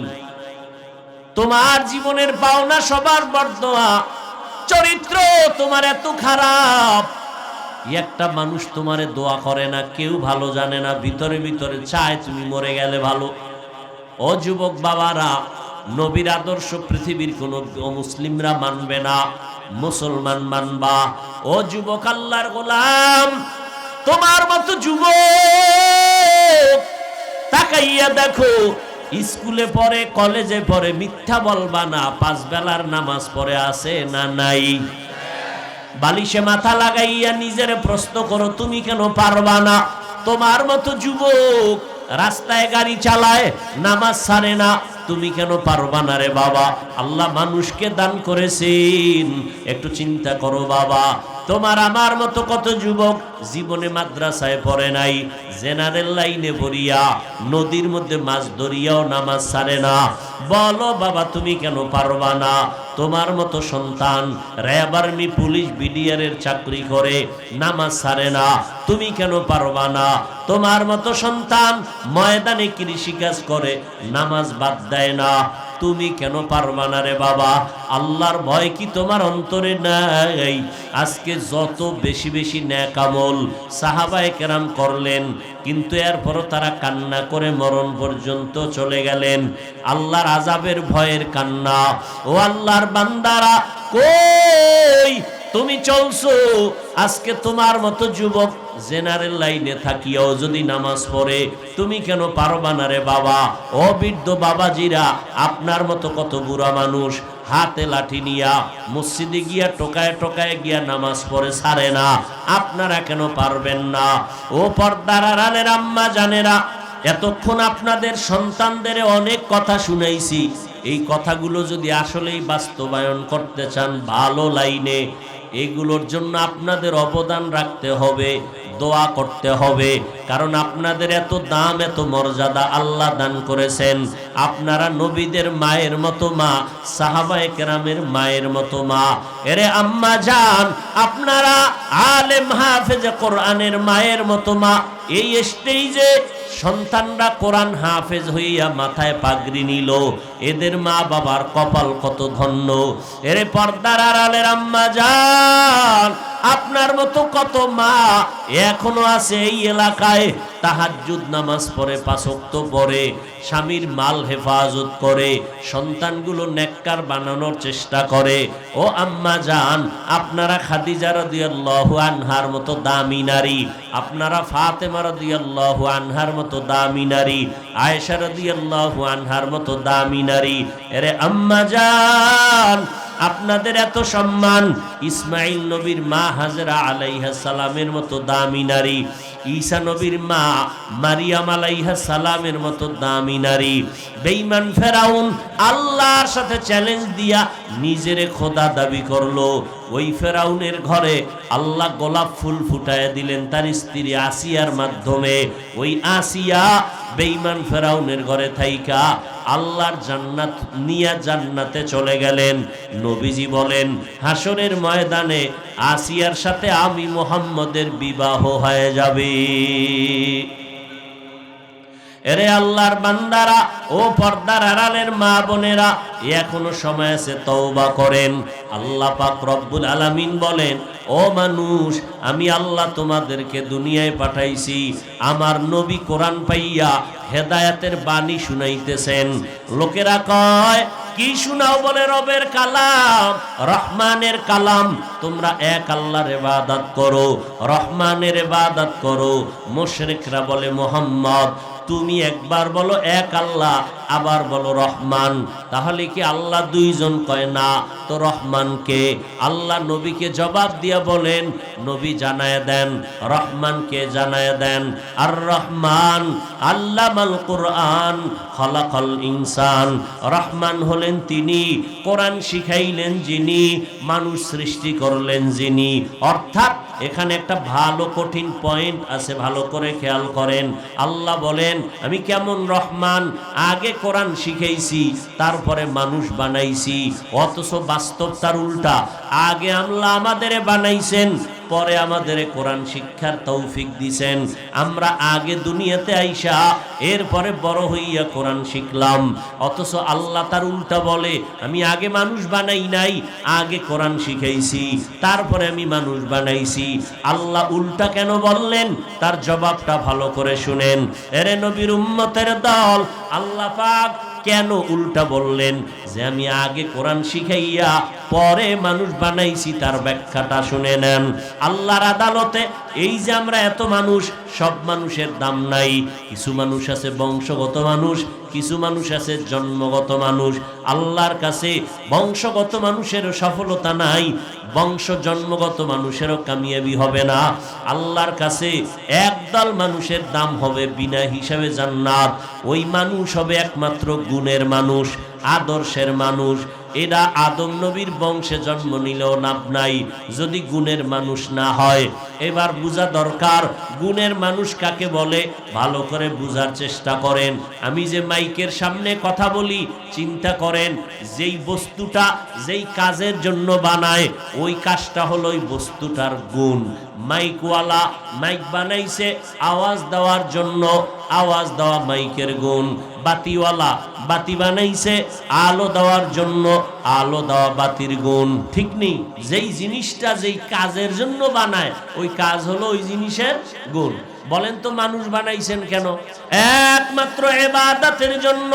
তোমার জীবনের পাওনা সবার বর্দোয়া, চরিত্র তোমার এত খারাপ, একটা মানুষ তোমারে দোয়া করে না, কেউ ভালো জানে না, ভিতরে ভিতরে চায় তুমি মরে গেলে ভালো। ও যুবক বাবারা, নবীর আদর্শ পৃথিবীর কোন মুসলিমরা মানবে না, মুসলমান মানবা। ও যুবক আল্লাহর গোলাম, তোমার মতো যুবক তাকাইয়া দেখো, স্কুলে পড়ে, কলেজে পড়ে, মিথ্যা বলবা না, 5 বেলার নামাজ পড়ে আছে না নাই? বালিশে মাথা লাগাইয়া নিজের প্রশ্ন করো, তুমি কেন পারবা না? তোমার মতো যুবক রাস্তায় গাড়ি চালায়, নামাজ ছাড়ে না, তুমি কেন পারবা না রে বাবা? আল্লাহ মানুষকে দান করেছেন, একটু চিন্তা করো বাবা। তোমার আমার মতো কত যুবক জীবনে মাদ্রাসায় পড়ে নাই, জেনারেল লাইনে পড়িয়া নদীর মধ্যে মাছ ধরিয়াও নামাজ ছাড়ে না। বলো বাবা, তুমি কেন পারবা না? তোমার মতো সন্তান র্যাব, আর্মি, পুলিশ, বিডিআরের চাকরি করে, নামাজ ছাড়ে না, তুমি কেন পারবা না? তোমার মতো সন্তান ময়দানে কৃষিকাজ করে, নামাজ বাদ দেয় না, তুমি কেন পারবা না রে বাবা? আল্লাহর ভয় কি তোমার অন্তরে নাই? আজকে যত বেশি বেশি নেক আমল সাহাবায়ে কেরাম করলেন, কিন্তু এরপরও তারা কান্না করে মরণ পর্যন্ত চলে গেলেন, আল্লাহর আযাবের ভয়ের কান্না। ও আল্লাহর বান্দারা, কই তুমি চলছো? আজকে তোমার মতো যুবক জেনারেল লাইনে থাকিয়াও যদি নামাজ পড়ে, তুমি কেন পারবা না রে বাবা? ও বৃদ্ধ বাবাজিরা, আপনার মতো কত বুড়া মানুষ হাতে লাঠি নিয়া মসজিদে গিয়া টোকায় টোকায় গিয়া নামাজ পড়ে, ছাড়ে না, আপনারা কেন পারবেন না? ও পর্দার আড়ালের আম্মা জানেরা, এতক্ষণ আপনাদের সন্তানদের অনেক কথা শুনাইছি, এই কথাগুলো যদি আসলেই বাস্তবায়ন করতে চান ভালো লাইনে, এগুলোর জন্য আপনাদের অবদান রাখতে হবে, দোয়া করতে হবে। কারণ আপনাদের এত দাম, এত মর্যাদা আল্লাহ দান করেছেন। আপনারা নবীদের মায়ের মতো মা, সাহাবায়ে কেরামের মায়ের মতো মা। এরে আম্মা জান, আপনারা আলেম হাফেজে কোরআনের মায়ের মতো মা। এই স্টেজে সন্তানরা কোরআন হাফেজ হইয়া মাথায় পাগড়ি নিল, এদের মা বাবার কপাল কত ধন্য। এরে পর্দার আড়ালের আম্মা জান, আপনার মতো কত মা এখনো আছে এই এলাকায়, তাহাজ্জুদ নামাজ পড়ে, 5 ওয়াক্ত পড়ে, স্বামীর মাল হেফাজত করে, সন্তানগুলো নেককার বানানোর চেষ্টা করে। ও আম্মা জান, আপনারা খাদিজা রাদিয়াল্লাহু আনহার মতো দামি নারী, আপনারা ফাতেমা রাদিয়াল্লাহু আনহার মতো দামি নারী, আয়েশা রাদিয়াল্লাহু আনহার মতো দামি নারী। এরে আম্মা জান, আপনাদের এত সম্মান। ইসমাইল নবীর মা হাজরা আলাইহা সালামের মতো দামি নারী, ঈসা নবীর মা মারিয়াম আলাইহা সালামের মতো দামি নারী। বেঈমান ফেরাউন আল্লাহর সাথে চ্যালেঞ্জ দিয়া নিজেরে খোদা দাবি করলো, ওই ফেরাউনের ঘরে আল্লাহ গোলাপ ফুল ফুটায় দিলেন তার স্ত্রী আসিয়ার মাধ্যমে। ওই আসিয়া বেঈমান ফেরাউনের ঘরে থাইকা আল্লাহর জান্নাত নিয়া জান্নাতে চলে গেলেন। নবীজি বলেন, হাসরের ময়দানে আসিয়ার সাথে আমি মুহাম্মদের বিবাহ হয়ে যাবে। এরে আল্লাহর বান্দারা, ও পর্দার আড়ালের মা বোনেরা, এখনো সময় আছে, তওবা করেন। আল্লাহ পাক রব্বুল আলামিন বলেন, ও মানুষ, আমি আল্লাহ তোমাদেরকে দুনিয়ায় পাঠাইছি, আমার নবী কোরআন পাইয়া হেদায়েতের বাণী শুনাইতেছেন। লোকেরা কয়, কি শোনাও? বলে রবের কালাম, রহমানের কালাম। তোমরা এক আল্লাহর ইবাদত করো, রহমানের ইবাদত করো। মুশরিকরা বলে, মুহাম্মদ তুমি একবার বলো এক আল্লাহ, আবার বলো রহমান, তাহলে কি আল্লাহ দুইজন? কয় না, তো রহমানকে। আল্লাহ নবীকে জবাব দিয়া বলেন, নবী জানায় দেন, রহমানকে জানায় দেন। আর রহমান আল্লামাল কুরআন খলাকাল ইনসান। রহমান হলেন তিনি, কোরআন শিখাইলেন যিনি, মানুষ সৃষ্টি করলেন যিনি। অর্থাৎ এখানে একটা ভালো কঠিন পয়েন্ট আছে, ভালো করে খেয়াল করেন। আল্লাহ বলেন, আমি কেমন রহমান, আগে কোরআন শিখাইছি তারপরে মানুষ বানাইছি। অথচ বাস্তব তার উল্টা, আগে আল্লাহ আমাদের বানাইছেন, পরে আমাদের কোরআন শিক্ষার তৌফিক দিছেন। আমরা আগে দুনিয়াতে আইসা এরপরে বড় হইয়া কোরআন শিখলাম। অথচ আল্লাহ তার উল্টা বলে, আমি আগে মানুষ বানাই নাই, আগে কোরআন শিখাইছি তারপরে আমি মানুষ বানাইছি। আল্লাহ উল্টা কেন বললেন তার জবাবটা ভালো করে শুনেন। এরে নবীর উম্মতের দল, আল্লাহ পাক কেন উল্টা বললেন যে আমি আগে কোরআন শিখাইয়া পরে মানুষ বানাইছি, তার ব্যাখ্যাটা শুনে নেন। আল্লাহর আদালতে এই যে আমরা এত মানুষ, সব মানুষের দাম নাই। কিছু মানুষ আছে বংশগত মানুষ, কিছু মানুষ আছে জন্মগত মানুষ। আল্লাহর কাছে বংশগত মানুষেরও সফলতা নাই, বংশ জন্মগত মানুষেরও কামিয়াবি হবে না। আল্লাহর কাছে একদল মানুষের দাম হবে বিনা হিসাবে জান্নাত। ওই মানুষ হবে একমাত্র গুণের মানুষ, আদর্শের মানুষ। এরা আদম নবীর বংশে জন্ম নিলেও লাভ নাই যদি গুণের মানুষ না হয়। এবার বোঝা দরকার গুণের মানুষ কাকে বলে, ভালো করে বুঝার চেষ্টা করেন। আমি যে মাইকের সামনে কথা বলি, চিন্তা করেন যেই বস্তুটা যেই কাজের জন্য বানায়, ওই কাজটা হলো ওই বস্তুটার গুণ। মাইকওয়ালা মাইক বানাইছে আওয়াজ দেওয়ার জন্য, আওয়াজ দেওয়া মাইকের গুণ। বাতিওয়ালা বাতি বানাইছে আলো দেওয়ার জন্য, আলো দেওয়া বাতির গুণ। ঠিক নেই? যেই জিনিসটা যেই কাজের জন্য বানায়, ওই কাজ হলো ওই জিনিসের গুণ। বলেন তো মানুষ বানাইছেন কেন? একমাত্র ইবাদতের জন্য।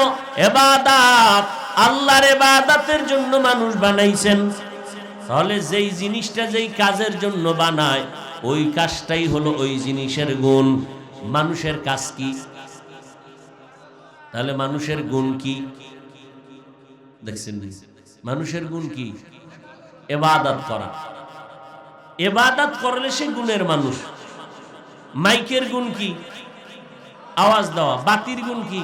ইবাদত, আল্লাহর ইবাদতের জন্য মানুষ বানাইছেন। তাহলে যেই জিনিসটা যেই কাজের জন্য বানায়, ওই কাজটাই হলো ওই জিনিসের গুণ। মানুষের কাজ কি? তাহলে মানুষের গুণ কি? দেখছেন মানুষের গুণ কি? ইবাদত করা। ইবাদত করলে সে গুণের মানুষ। মাইকের গুণ কি? আওয়াজ দেওয়া। বাতির গুণ কি?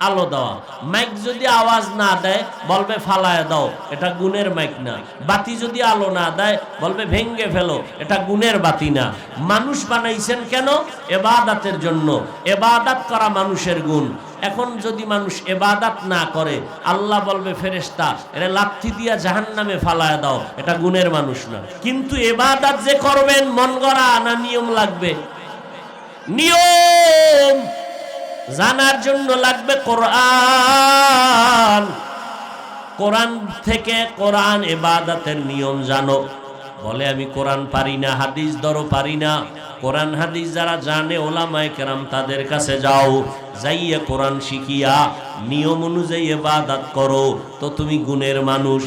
আলো দেওয়া। মাইক যদি আওয়াজ না দেয় বলবে ফালায় দাও, এটা গুণের মাইক না। বাতি যদি আলো না দেয় বলবে ভেঙ্গে ফেলো, এটা গুণের বাতি না। মানুষ বানাইছেন কেন? ইবাদতের জন্য। ইবাদত করা মানুষের গুণ। এখন যদি মানুষ ইবাদত না করে, আল্লাহ বলবে ফেরেশতা এর লাথি দিয়া জাহান্নামে ফালায় দাও, এটা গুণের মানুষ না। কিন্তু ইবাদত যে করবেন মন গড়া না নিয়ম লাগবে? নিয়ম জানার জন্য লাগবে কোরআন। কোরআন থেকে কোরআন ইবাদতের নিয়ম জানো। বলে আমি কোরআন পারি না, হাদিস ধরো পারি না। কোরআন হাদিস যারা জানে ওলামায়ে কেরাম তাদের কাছে যাও, যাইয়া কোরআন শিখিয়া নিয়ম অনুযায়ী ইবাদত করো, তো তুমি গুণের মানুষ।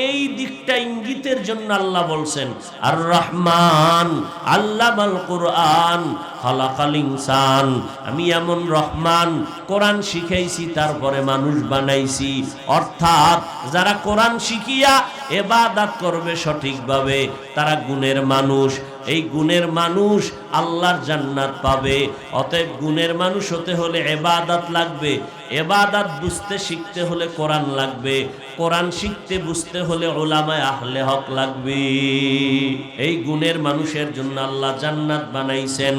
এই দিকটা ইঙ্গিতের জন্য আল্লাহ বলছেন আর রহমান আল্লামাল কোরআন খালাকাল ইনসান। আমি এমন রহমান, কোরআন শিখাইছি তারপরে মানুষ বানাইছি। অর্থাৎ যারা কোরআন শিখিয়া ইবাদত করবে সঠিকভাবে, তারা গুণের মানুষ। এই গুণের মানুষ আল্লাহর জান্নাত পাবে। অতএব গুণের মানুষ হতে হলে ইবাদত লাগবে। ইবাদত বুঝতে শিখতে হলে কোরআন লাগবে। কোরআন শিখতে বুঝতে হলে উলামায়ে আহলে হক লাগবে। এই গুণের মানুষের জন্য আল্লাহ জান্নাত বানাইছেন।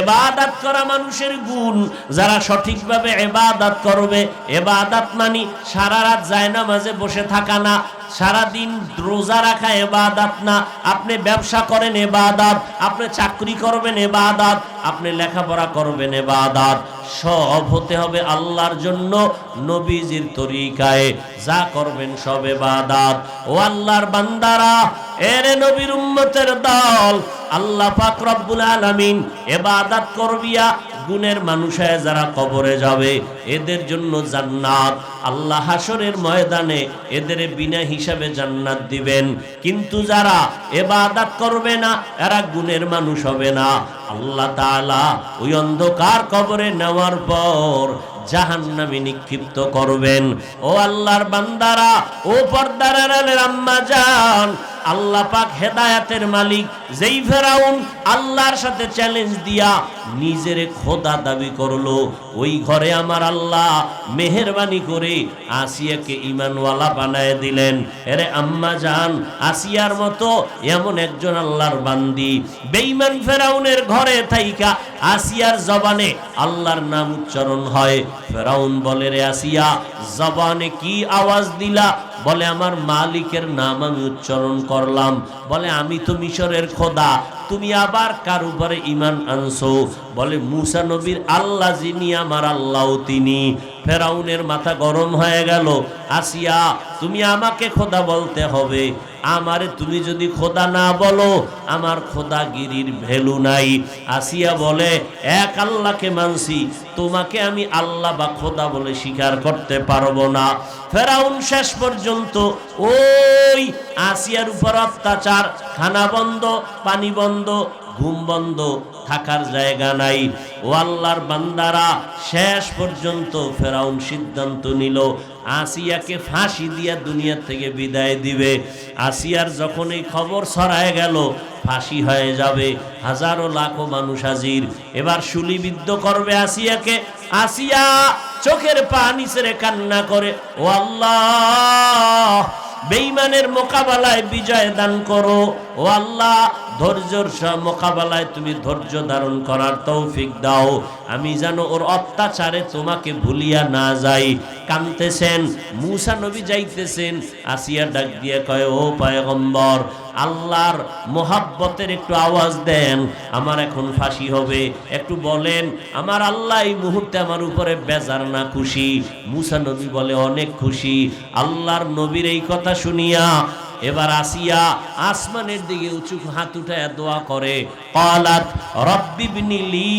ইবাদত করা মানুষের গুণ। যারা সঠিকভাবে ইবাদত করবে, ইবাদত মানে সারা রাত জায়নামাজে বসে থাকা না, সারা দিন রোজা রাখা ইবাদত না। আপনি ব্যবসা করেন ইবাদত, আপনি চাকরি করবেন ইবাদত, আপনি লেখাপড়া করবেন ইবাদত। সব হতে হবে আল্লাহর জন্য, নবীজির তরিকায়। যা করবেন সব ইবাদত। ও আল্লাহর বান্দারা, এরে নবীর উম্মতের দল, আল্লাহ পাক রব্বুল আলামিন ইবাদত করবিয়া গুণের মানুষ হয়ে যারা কবরে যাবে, এদের জন্য জান্নাত। আল্লাহ হাসরের ময়দানে এদের বিনা হিসাবে জান্নাত দিবেন। কিন্তু যারা ইবাদত করবে না, এরা গুণের মানুষ হবে না। আল্লাহ তাআলা ওই অন্ধকার কবরে নেওয়ার পর জাহান্নামে নিক্ষিপ্ত করবেন। ও আল্লাহর বান্দারা, ও পর্দার আড়ালের আম্মা জান, আল্লাহ পাক হেদায়েতের মালিক। যেই ফেরাউন আল্লাহর সাথে চ্যালেঞ্জ দিয়া নিজের খোদা দাবি করলো, ওই ঘরে আমার আল্লাহ মেহেরবানি করে আসিয়াকে ঈমানওয়ালা বানায় দিলেন। এরে আম্মা জান, আসিয়ার মতো এমন একজন আল্লাহর বান্দি বেঈমান ফেরাউনের ঘরে থাইকা আসিয়ার জবানে আল্লাহর নাম উচ্চারণ হয়। ফেরাউন বলে, রে আসিয়া, জবানে কি আওয়াজ দিলা? বলে, আমার মালিকের নাম আমি উচ্চারণ করলাম। বলে, আমি তো মিশরের খোদা, তুমি আবার কার উপরে ঈমান আনছো? বলে, মুসা নবীর আল্লাহ যিনি আমার আল্লাহ তিনি। ফেরাউনের মাথা গরম হয়ে গেল। আসিয়া, তুমি আমাকে খোদা বলতে হবে, আমারে তুমি যদি খোদা না বলো আমার খোদাগিরির ভ্যালু নাই। আসিয়া বলে, এক আল্লাহকে মানছি, তোমাকে আমি আল্লাহ বা খোদা বলে স্বীকার করতে পারবো না। ফেরাউন শেষ পর্যন্ত ওই আসিয়ার উপর অত্যাচার, খানা বন্ধ, পানি বন্ধ, ঘুম বন্ধ, থাকার জায়গা নাই। ও আল্লাহর বান্দারা, শেষ পর্যন্ত ফেরাউন সিদ্ধান্ত নিল আসিয়াকে ফাঁসি দিয়া দুনিয়া থেকে বিদায় দিবে। আসিয়ার যখন এই খবর ছড়ায় গেল ফাঁসি হয়ে যাবে, হাজারো লাখো মানুষ হাজির, এবার শুলিবিদ্ধ করবে আসিয়াকে। আসিয়া চোখের পানি ছেড়ে কান্না করে, ও আল্লাহ, বেঈমানের মোকাবেলায় বিজয় দান করো। ও আল্লাহ, ধৈর্যের মোকাবেলায় তুমি ধৈর্য ধারণ করার তৌফিক দাও, আমি যেন ওর অত্যাচারে তোমাকে ভুলিয়া না যাই। কাঁদতেছেন, মুসা নবী যাইতেছেন। আসিয়া ডাক দিয়ে কয়, ও পয়গম্বর, আল্লাহর মোহাব্বতের একটু আওয়াজ দেন, আমার এখন ফাঁসি হবে, একটু বলেন আমার আল্লাহ এই মুহূর্তে আমার উপরে বেজার না খুশি? মুসা নবী বলে, অনেক খুশি। আল্লাহর নবীর এই কথা শুনিয়া এবার আসিয়া আসমানের দিকে উঁচু হাত উঠায় দোয়া করে, ক্বালাত রব্বি ইবনিলি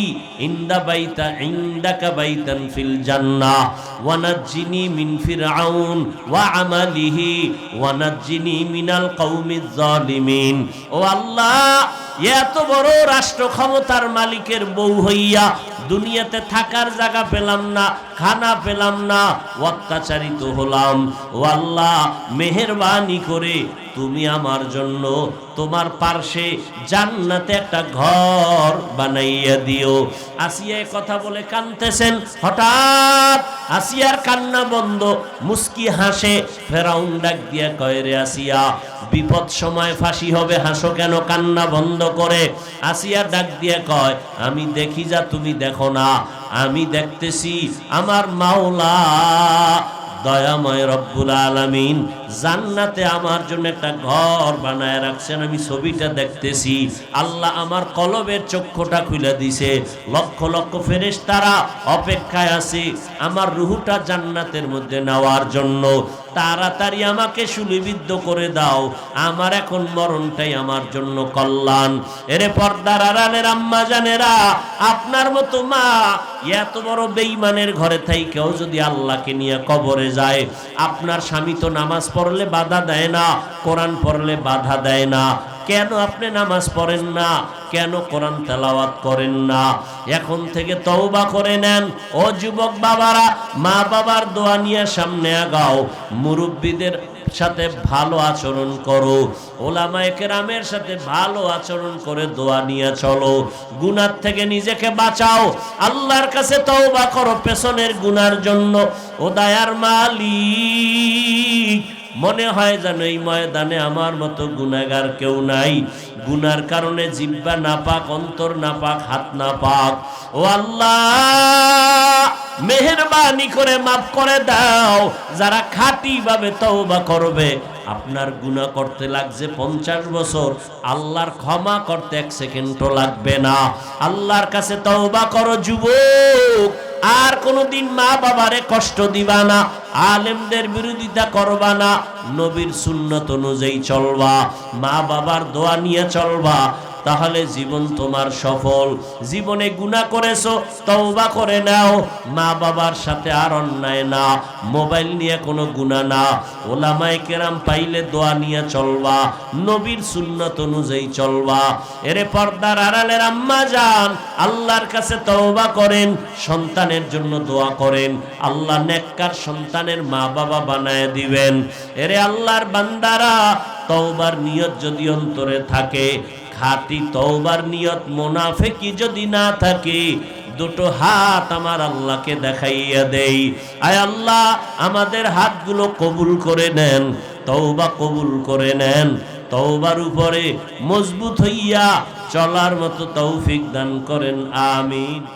ইনদা বাইতা ইনদাকা বাইতান ফিল জান্নাহ ওয়া নাজ্জিনি মিন ফিরআউন ওয়া আমালিহি ওয়া নাজ্জিনি মিনাল কওমিজ জালিমিন। ও আল্লাহ, এত বড় রাষ্ট্র ক্ষমতার মালিকের বউ হইয়া দুনিয়াতে থাকার জায়গা পেলাম না, খানা পেলাম না, অত্যাচারিত হলাম। ও আল্লাহ, মেহেরবানি করে তুমি আমার জন্য তোমার পার্শ্বে জান্নাতে একটা ঘর বানাইয়া দিও। আসিয়া কথা বলে কাঁদতেছেন। হঠাৎ আসিয়ার কান্না বন্ধ, মুস্কি হাসে। ফেরাউন ডাক দিয়া কয়, রে আসিয়া, বিপদ সময় ফাঁসি হবে, হাসো কেন? কান্না বন্ধ করে। আসিয়া ডাক দিয়া কয়, আমি দেখি যা তুমি দেখো না, আমি দেখতেছি আমার মাওলা দয়াময় রব্বুল আলামিন জান্নাতে আমার জন্য একটা ঘর বানায় রাখছেন, আমি ছবিটা দেখতেছি। আল্লাহ আমার কলবের চক্ষুটা খুলে দিছে, লক্ষ লক্ষ ফেরেশতারা অপেক্ষায় আছে আমার রূহটা জান্নাতের মধ্যে নেওয়ার জন্য। তাড়াতাড়ি আমাকে শুলিবিদ্ধ করে দাও, আমার এখন মরণটাই আমার জন্য কল্যাণ। এরে পর্দার আড়ালের আম্মা জানেরা, আপনার মতো মা এত বড় বেঈমানের ঘরে থাইকেও যদি আল্লাহকে নিয়ে কবরে যায়, আপনার স্বামী তো নামাজ পড়লে বাধা দেয় না, কোরআন পড়লে বাধা দেয় না, কেন আপনি নামাজ পড়েন না? কেন কোরআন তেলাওয়াত করেন না? এখন থেকে তওবা করে নেন। ও যুবক বাবারা, মা বাবার দোয়া নিয়ে সামনে আগাও, মুরব্বীদের সাথে ভালো আচরণ করো, ওলামায়ে কেরামের সাথে ভালো আচরণ করে দোয়া নিয়ে চলো, গুনাহ থেকে নিজেকে বাঁচাও, আল্লাহর কাছে তওবা করো পেছনের গুনার জন্য। ও দয়ার মালিক, মনে হয় যেন এই ময়দানে আমার মতো গুনাহগার কেউ নাই। গুনার কারণে জিহ্বা নাপাক, অন্তর নাপাক, হাত নাপাক। ও আল্লাহ, মেহেরবানি করে মাফ করে দাও। যারা খাঁটি ভাবে তওবা করবে, আপনার গুনাহ করতে লাগছে 50 বছর, আল্লাহর ক্ষমা করতে 1 সেকেন্ডও লাগবে না। আল্লাহর কাছে তওবা করো যুবক, আর কোনদিন মা বাবারে কষ্ট দিবা না, আলেমদের বিরোধিতা করবা না, নবীর সুন্নত অনুযায়ী চলবা, মা বাবার দোয়া নিয়ে চলবা। তাহলে জীবন তোমার সফল। জীবনে গুনাহ করেছো, তওবা করে নাও। মা বাবার সাথে আর অন্যায় না, মোবাইল নিয়ে কোনো গুনাহ না। ওলামায়ে কেরাম পাইলে দোয়া নিয়ে চলবা, নবীর সুন্নাত অনুযায়ী চলবা। এরে পর্দার আড়ালের আম্মা জান, আল্লাহর কাছে তওবা করেন, সন্তানের জন্য দোয়া করেন, আল্লাহ নেককার সন্তানের মা বাবা বানায় দিবেন। এরে আল্লাহর বান্দারা, তওবার নিয়ত যদি অন্তরে থাকে, খাঁটি তওবার নিয়ত মুনাফিকি যদি না থাকে, দুটো হাত আমার আল্লাহকে দেখাইয়া দেই, আয় আল্লাহ আমাদের হাতগুলো কবুল করে নেন, তওবা কবুল করে নেন। তওবার উপরে মজবুত হইয়া চলার মতো তৌফিক দান করেন, আমিন।